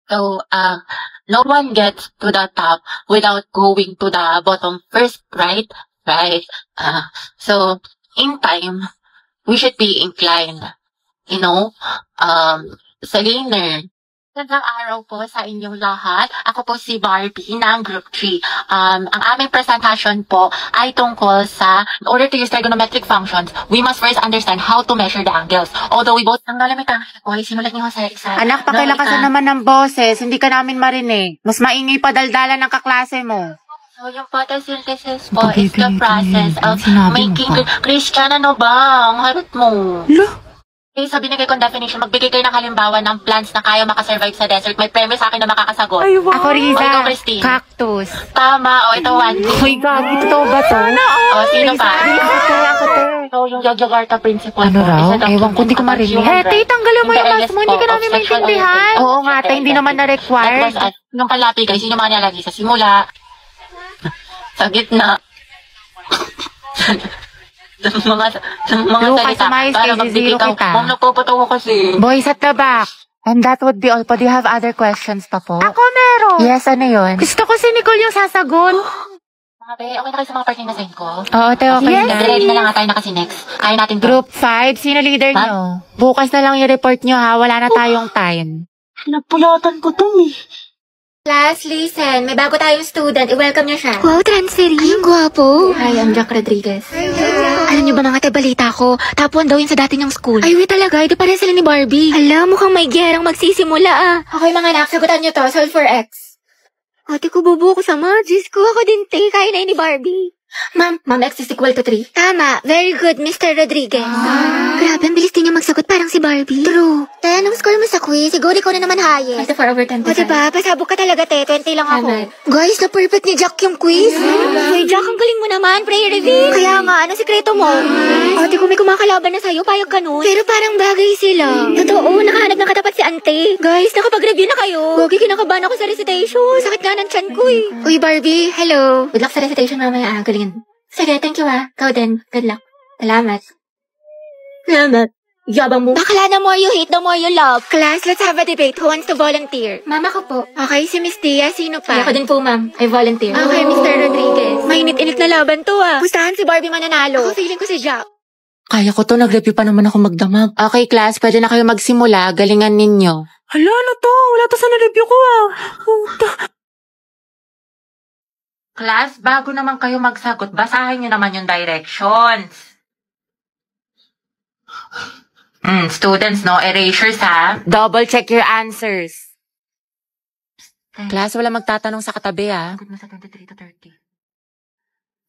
So, no one gets to the top without going to the bottom first, right? Right. So, in time, we should be inclined, you know, sa learner. Magandang araw po sa inyong lahat. Ako po si Barbie ng Group 3. Ang aming presentation po ay tungkol sa, in order to use trigonometric functions, we must first understand how to measure the angles. Although we both, ang lalamig ang ay sinulat niyo sa isa. Anak, pakilakasan naman ng boses. Hindi ka namin marinig. Mas maingay pa daldalan ng kaklase mo. So, yung photosynthesis po is the process of making... Christian, ano ba? Ang harot mo. Sa binigay kong definition, magbigay kayo ng halimbawa ng plants na kaya makasurvive sa desert. May premyo sa akin na makakasagot. Ay, wow. Ako, Riza. O, ikaw, Christine. Cactus. Tama. O, ito, one. Uy, gagi. Totoo ba to? O, sino pa? Ako, te. So, yung Jakarta principle Ano po. raw? Ewan ko, hindi ko marinig. Te, tanggalin mo yung mask mo. Hindi ka namin maintindihan. Oo nga, te. Hindi naman na-required. Yung kalapi, guys, yun yung mga nilalagay sa simula. Sa gitna. ng mga Lucas, salita para magbigay ka. Ma'am, napuputo ko kasi. Boys at the back. And that would be all po. Do you have other questions pa po? Ako meron. Yes, ano yun? Gusto ko si Nicole yung sasagot. Mga be, okay na kayo sa mga part na send ko? Oo, te, okay. Yes, ready na lang nga tayo na kasi next. Kaya natin to. Group 5, sino leader nyo? Bukas na lang i-report nyo ha. Wala na tayong time. Pinagpulatan ko to eh. Class, listen. May bago tayong student. I-welcome niyo siya. Wow, transferee. Ang gwapo. Hi, I'm Jack Rodriguez. Alam niyo ba mga balita ko? Top 1 daw yun sa dati niyang school. Ay, wait talaga. Ito pare sila ni Barbie. Alam, mukhang may gerang magsisimula ah. Okay mga anak, sagutan niyo to. Solve for X. Ate ko, bubuo ko sa Diyos ko. Ako din, te. Kaya na yun ni Barbie. Ma'am, X is equal to 3. Tama. Very good, Mr. Rodriguez. Grabe, ang bilis din niya magsagot parang si Barbie. True. Te, anong score mo sa quiz? Siguro ikaw na naman highest. 24 over 10. O diba, pasabog ka talaga, te. 20 lang ako. Tama. Guys, na-perfect ni Jack yung quiz. Ay, Jack, ang galing mo naman. Prayer reveal. Kaya nga, ano sikreto mo? Ate ko, may kumakalaban na sa'yo. Payag ka nun. Pero parang bagay sila. Totoo, nakahanap ng katapat si ante. Guys, nakapag-review na kayo. Gogi, kinakabahan ako sa recitation. Sakit nga ng tiyan ko eh. Uy, Barbie, hello. Good luck sa recitation mamaya. Galingan. Sige, thank you ah. Ikaw din. Good luck. Salamat. Yabang mo. Bakla, the more you hate, the more you love. Class, let's have a debate. Who wants to volunteer? Mama ko po. Okay, si Miss Tia. Sino pa? Ako din po, ma'am. I volunteer. Okay, Mr. Rodriguez. Mainit-init na laban to ah. Gustahan si Barbie mananalo. Ako feeling ko si Jack. Kaya ko to, nag-review pa naman ako magdamag. Okay, class, pwede na kayo magsimula. Galingan ninyo. Hala, ano to? Wala to sa na-review ko ah. Class, bago naman kayo magsagot, basahin nyo naman yung directions. Students, no erasures ha. Double check your answers. Class, wala magtatanong sa katabi ah. Sagot mo sa 23 to 30.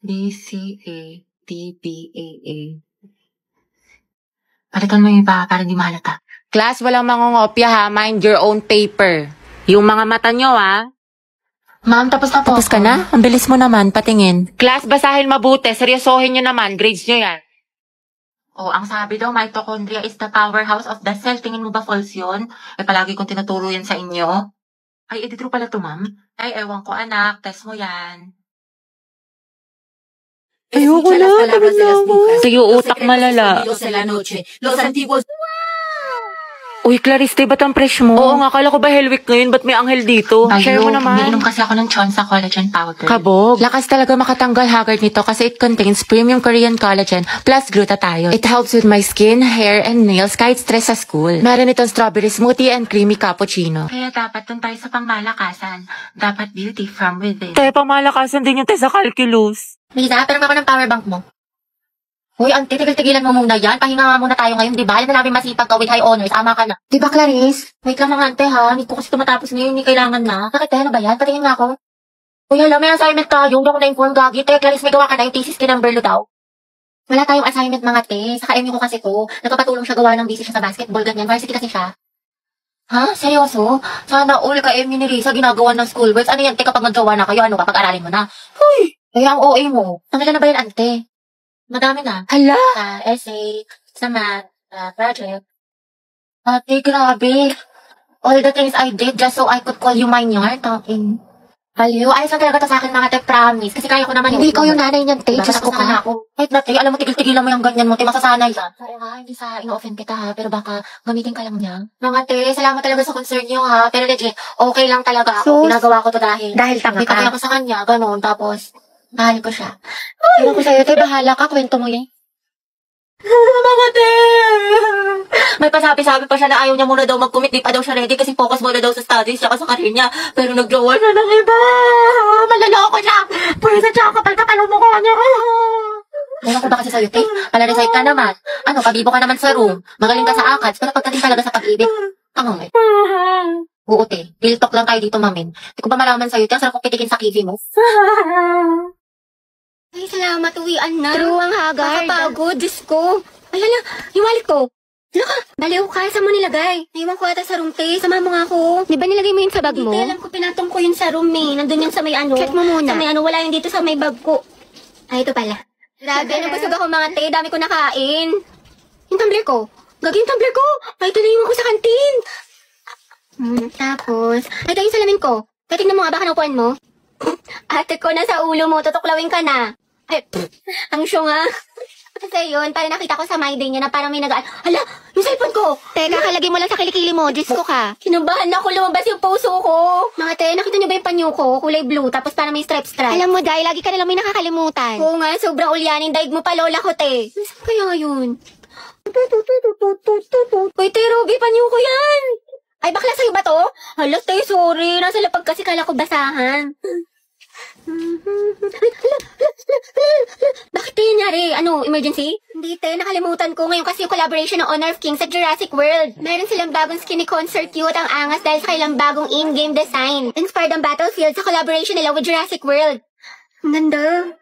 B, C, A, D, B, A, A. Palitan mo yung iba para di mahalata. Class, walang mangungopya ha. Mind your own paper. Yung mga mata nyo ha. Ma'am, tapos na po. Tapos ka na? Ang bilis mo naman, patingin. Class, basahin mabuti. Seryosohin nyo naman. Grades nyo yan. Oh, ang sabi daw, mitochondria is the powerhouse of the cell. Tingin mo ba false yun? Eh, palagi kong tinuturo yan sa inyo. Ay, true pala to, ma'am. Ay, ewan ko, anak. Test mo yan. Ayoko na. Tapos na ako. Tuyo utak malala. Uy, Clariste, ba't ang fresh mo? Oo nga, kala ko ba Hell Week ngayon? Ba't may anghel dito? Share mo naman. Umiinom kasi ako ng Chonsa Collagen Powder. Kabog. Lakas talaga makatanggal haggard nito kasi it contains premium Korean collagen plus glutathione. It helps with my skin, hair, and nails kahit stress sa school. Meron itong strawberry smoothie and creamy cappuccino. Kaya dapat dun tayo sa pangmalakasan. Dapat beauty from within. Tayo pamalakasan din yung test sa calculus. Lisa, pero ako ng power bank mo. Uy, auntie, tigil-tigilan mo muna yan. Pahinga nga muna tayo ngayon, di ba? Alam na namin masipag ka with high honors. Ama ka na. Di ba, Clarice? Wait lang mga ante, ha? Hindi ko kasi tumatapos ngayon. Hindi kailangan na. Bakit, ano ba yan? Patingin nga ako. Uy, hala, may assignment tayo. Hindi ako na-inform gagi. Te, Clarice, may gawa ka na yung thesis kinamberlo daw. Wala tayong assignment mga te. Saka MU ko kasi to. Nagpapatulong siya gawa ng busy siya sa basketball, ganyan. Varsity kasi siya. Ha? Seryoso? Sana all ka MU ni Risa ginagawa ng schoolworks. Ano yan, te, kapag naggawa na kayo, ano, pag-aralin mo na? Uy, kaya ang OA mo. Nangilan na ba yan, ante? Madami na. Hala! Sa essay, sa math, project. Ate, grabe. All the things I did just so I could call you my nyar, talking. Baliw, ayos lang talaga to sa akin mga te, promise. Kasi kaya ko naman Hindi ikaw yung nanay niyan, te. Diba, Diyos ko tapos naman ka. ako. Kahit na te, alam mo, tigil-tigilan mo yung ganyan mo, te, masasanay yan. Sorry nga, hindi sa ino-offend kita ha, pero baka gamitin ka lang niya. Mga te, salamat talaga sa concern niyo ha, pero legit, okay lang talaga ako. Sus. Ginagawa ko to dahil Tanga may ka. pati ako sa kanya, ganun, tapos, mahal ko siya. Pero ko sa'yo, te, bahala ka, kwento mo yan. Mga te! May pasabi-sabi pa siya na ayaw niya muna daw mag-commit, di pa daw siya ready kasi focus muna daw sa studies tsaka sa career niya. Pero nag-jowa siya ng iba! Malaloko siya! Pwede siya kapal mo ko niya! Meron ko ba kasi sa'yo, te? Pala-recite ka naman. Ano, pabibo ka naman sa room. Magaling ka sa ACADS, pero pagdating talaga sa pag-ibig, tanong eh. Oo, te. Real talk lang tayo dito, mamin. Di ko ba malaman sa'yo, te? Ang sarap kong pitikin sa kiwi mo. Ay, salamat, uwian na. True ang haggard. Nakapagod, Diyos ko. Alala, yung wallet ko. Laka, baliw ka, saan mo nilagay? Naiwan ko ata sa room, te. Sama mo nga ako. Di ba nilagay mo yun sa bag mo? Hindi, alam ko, pinatong ko yun sa room, eh. Nandun yun sa may ano. Check mo muna. Sa may ano, wala yun dito sa may bag ko. Ay, ito pala. Grabe, nabusog ako mga te. Dami ko nakain. Yung tumbler ko. Gagi yung tumbler ko. Ay, ito na iwan ko sa kantin. Tapos, ay, ito yung salamin ko. Tingnan mo nga, baka naupuan mo. Ate ko, nasa ulo mo. Tutuklawin ka na. Ay, ang syunga. Kasi yun, parang nakita ko sa my day niya na parang may nagaan. Hala, yung cellphone ko! Teka, kalagay mo lang sa kilikili mo. Diyos ko ka. Kinabahan ako, lumabas yung puso ko. Mga te, nakita niyo ba yung panyo ko? Kulay blue, tapos parang may stripe-stripe. Alam mo, dahil lagi ka nalang may nakakalimutan. Oo nga, sobrang ulyanin. Daig mo pa, lola ko, te. Saan kaya ngayon? Uy, te, Ruby, panyo ko yan. Ay, bakla sa'yo ba to? Hala, te, sorry. Nasa lapag kasi kala ko basahan. Bakit tayo nangyari? Ano, emergency? Hindi, te. Nakalimutan ko. Ngayon kasi yung collaboration ng Honor of Kings at Jurassic World. Meron silang bagong skinny concert cute ang angas dahil sa kailang bagong in-game design. Inspired ang Battlefield sa collaboration nila with Jurassic World. Ang ganda.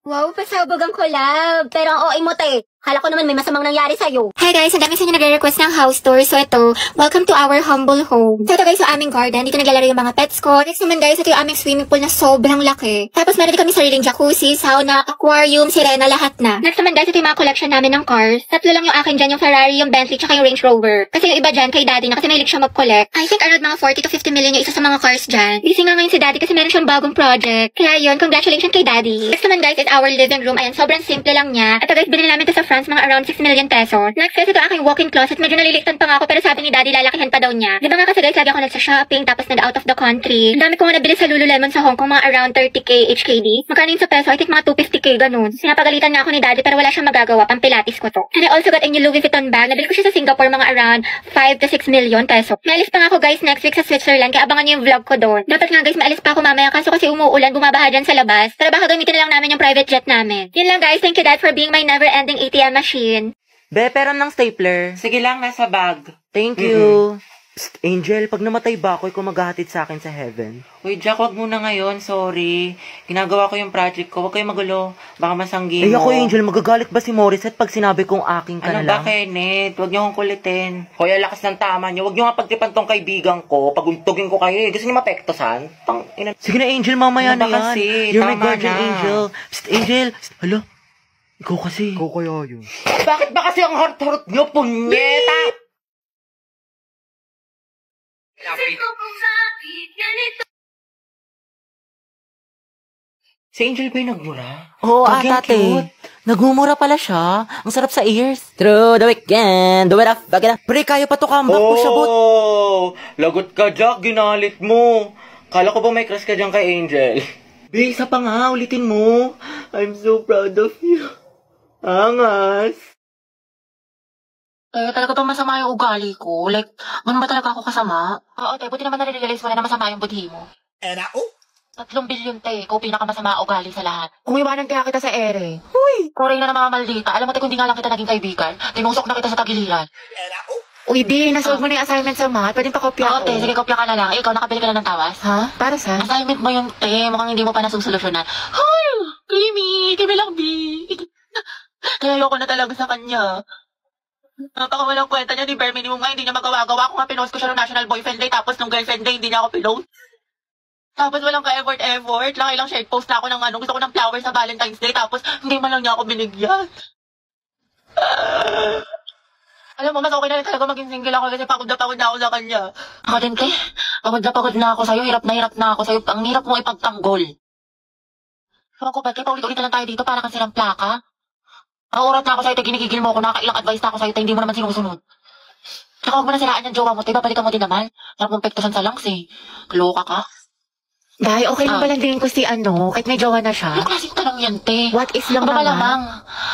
Wow, pasabog ang collab. Pero ang OA mo, te. Kala ko naman may masamang nangyari sa'yo. Hi guys, ang dami sa inyo nagre-request ng house tour. So ito, welcome to our humble home. So ito guys, yung aming garden. Dito naglalaro yung mga pets ko. Next naman guys, ito yung aming swimming pool na sobrang laki. Tapos meron din kami sariling jacuzzi, sauna, aquarium, sirena, lahat na. Next naman guys, ito yung mga collection namin ng cars. Tatlo lang yung akin dyan, yung Ferrari, yung Bentley, tsaka yung Range Rover. Kasi yung iba dyan, kay daddy na kasi mahilig siya mag-collect. I think around mga 40 to 50 million yung isa sa mga cars dyan. Busy nga ngayon si daddy kasi meron siyang bagong project. Kaya yun, congratulations kay daddy. Next naman guys, is our living room. Ayan, sobrang simple lang niya. At guys, binili namin ito sa France, mga around 6 million pesos. Next guys, ito aking walk-in closet. Medyo naliliktan pa nga ako pero sabi ni daddy lalakihan pa daw niya. Di ba nga kasi guys, lagi ako nagsa-shopping tapos nag-out of the country. Ang dami ko nga nabili sa Lululemon sa Hong Kong, mga around 30k HKD. Magkano yun sa peso? I think mga 250k ganun. Sinapagalitan nga ako ni daddy pero wala siyang magagawa. Pampilatis ko to. And I also got a new Louis Vuitton bag. Nabili ko siya sa Singapore, mga around 5 to 6 million peso. Maalis pa nga ako guys next week sa Switzerland kaya abangan niyo yung vlog ko doon. Dapat nga guys, maalis pa ako mamaya kaso kasi umuulan, bumabaha dyan sa labas. Pero baka gamitin na lang namin yung private jet namin. Yun lang guys, thank you dad for being my never-ending ATM machine. Be, pero ng stapler. Sige lang, nasa bag. Thank you. Psst, Angel, pag namatay ba ako, ikaw maghahatid sa akin sa heaven. Uy, Jack, wag muna ngayon. Sorry. Ginagawa ko yung project ko. Huwag kayo magulo. Baka masanggi Eh mo. ako, Angel, magagalit ba si Morissette pag sinabi kong aking ka Ano na ba, lang? Kenneth? Huwag niyo akong kulitin. Hoy, ang lakas ng tama niyo. Huwag niyo nga pagtipan tong kaibigan ko. Paguntugin ko kayo eh. Gusto niyo mapektosan? Sige na, Angel, mamaya Ano na ba yan. kasi? You're my Tama guardian na. angel. Psst, Angel. Psst, hala. Ikaw kasi. Ikaw kaya yun. Bakit ba kasi ang heart-heart niyo, punyeta? Si Angel ba yung nagmura? Oo, Pag yan ate. cute. Nagmumura pala siya. Ang sarap sa ears. Through the weekend. Do it up. Bagay na. Pre, kaya pa to comeback ko siya, bot. Oh, lagot ka, Jack. Ginalit mo. Kala ko ba may crush ka dyan kay Angel? Be, isa pa nga. Ulitin mo. I'm so proud of you. Angas. Eh, talaga bang masama yung ugali ko? Like, ganun ba talaga ako kasama? Oo, te, buti naman nare-realize mo na masama yung budhi mo. 3 bilyon, te. Ikaw pinakamasama ugali sa lahat. Kung iwanan kaya kita sa ere. Huy! Koray na ng mga maldita. Alam mo, te, kung di nga lang kita naging kaibigan, tinusok na kita sa tagiliran. Uy, B, nasolve mo na yung assignment sa math. Pwedeng pakopya ko. Oo, te, sige, kopya ka na lang. Ikaw, nakabili ka na ng tawas. Ha? Para sa? Assignment mo yung, te. Mukhang hindi mo pa nasusolusyonan. Hoy! Kimi lang, B. Kaya ayoko na talaga sa kanya. Napakawalang kwenta niya ni Bare Minimum nga, hindi niya magawa-gawa. Ako nga, pinost ko siya ng National Boyfriend Day, tapos nung Girlfriend Day, hindi niya ako pinost. Tapos walang ka-effort. Laki lang share post na ako ng gusto ko ng flowers sa Valentine's Day, tapos hindi man lang niya ako binigyan. Alam mo, mas okay na rin talaga maging single ako kasi pagod na ako sa kanya. Ako din, te. Pagod na ako sa'yo. Hirap na ako sa'yo. Ang hirap mong ipagtanggol. Ewan ko ba, te, paulit-ulit na lang tayo dito para kang silang plaka. Ang urat na ako sa'yo, te, ginigigil mo ako. Nakailang advice na ako sa'yo, te, hindi mo naman sinusunod. Tsaka huwag mo na siraan yung jowa mo, te. Babalikan mo din naman. Harap mong pektusan sa langs, eh. Loka ka. Day, okay lang ba lang din ko si kahit may jowa na siya? Ano klaseng tanong yan, te? What is lang Ano ba naman? malamang?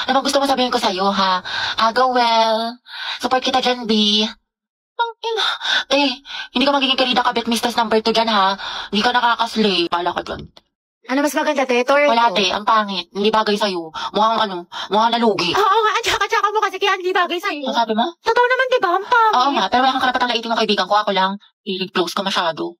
Ano bang gusto mo sabihin ko sa'yo, ha? Go well. Support kita dyan, B. Ang ina. Te, hindi ka magiging karida kabit mistress number 2 dyan, ha? Hindi ka nakakaslay. Pala ka dyan. Ano mas maganda, te? Torto? Wala, te. Ang pangit. Hindi bagay sa'yo. Mukhang nalugi. Oo nga, tsaka mo kasi kaya hindi bagay sa'yo. Ano sabi mo? Totoo naman, di ba? Ang pangit. Oo nga, pero wala kang karapatang laiting ng kaibigan ko. Ako lang. Close ka masyado.